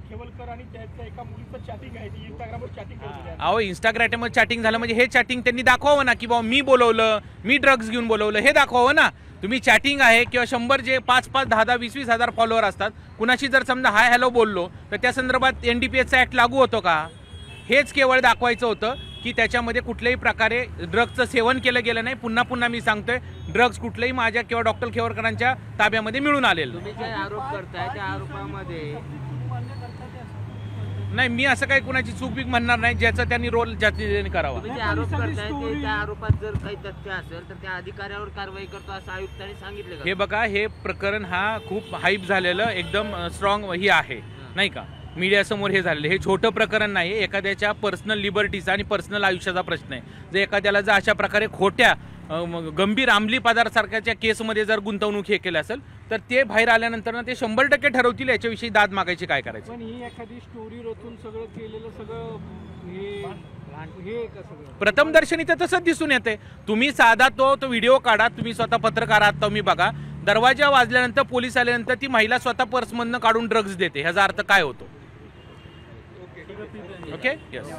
खेवलकर आणि त्याच्या एका मुलीचं चॅटिंग आहे, ती इंस्टाग्रामवर चॅटिंग करत होती. अहो इंस्टाग्रामवर चॅटिंग झालं म्हणजे हे चॅटिंग त्यांनी दाखवावं ना, की बाबा मी बोलवलं, मी ड्रग्ज घेऊन बोलवलं, हे दाखवावं ना. तुम्ही चॅटिंग आहे किंवा 100 जे 5-5, 10-10, 20-20 हजार फॉलोअर असतात, कुणाशी जर समजा हाय हॅलो बोललो तर त्या संदर्भात NDPSचा ऍक्ट लागू होतो का? हेच केवळ दाखवायचं होतं की त्याच्यामध्ये कुठल्याही प्रकारे ड्रग्जचं सेवन केलं गेलं नाही. पुन्हा पुन्हा मी सांगतोय, ड्रग्ज कुठल्याही माझ्या किंवा डॉक्टर खेवरकरांच्या ताब्यामध्ये मिळून आलेलं तुम्ही जे आरोप करताय त्या आरोपामध्ये नाही. मी असं काही कुणाची चूक बीक म्हणणार नाही, ज्याचा त्यांनी रोल ज्याने करावा. तुम्ही जे आरोप करताय ते त्या आरोपात जर काही तथ्य असेल तर त्या अधिकाऱ्यावर कारवाई करतो असं आयुक्तांनी सांगितलं का? हे बघा, हे प्रकरण हा खूप हाईप झालेलं एकदम स्ट्रॉंग ही आहे नाही का, मीडियासमोर हे झालेलं. हे छोटं प्रकरण नाही, एखाद्याच्या पर्सनल लिबर्टीचा आणि पर्सनल आयुष्याचा प्रश्न आहे. जर एखाद्याला जर अशा प्रकारे खोट्या गंभीर अंमली पदार्थासारख्याच्या केसमध्ये जर गुंतवणूक हे केलं असेल तर ते बाहेर आल्यानंतर ना ते 100% ठरवतील याच्याविषयी दाद मागायची काय करायचं. पण ही एखादी स्टोरी रचून सगळं केलेलं सगळं हे का सगळं प्रथमदर्शनी तर तसंच दिसून येते. तुम्ही साधा तो व्हिडिओ काढा, तुम्ही स्वतः पत्रकार आहात, तुम्ही बघा, दरवाजा वाजल्यानंतर पोलीस आल्यानंतर ती महिला स्वतः पर्समधनं काढून ड्रग्ज देते, ह्याचा अर्थ काय होतो? Okay, yes.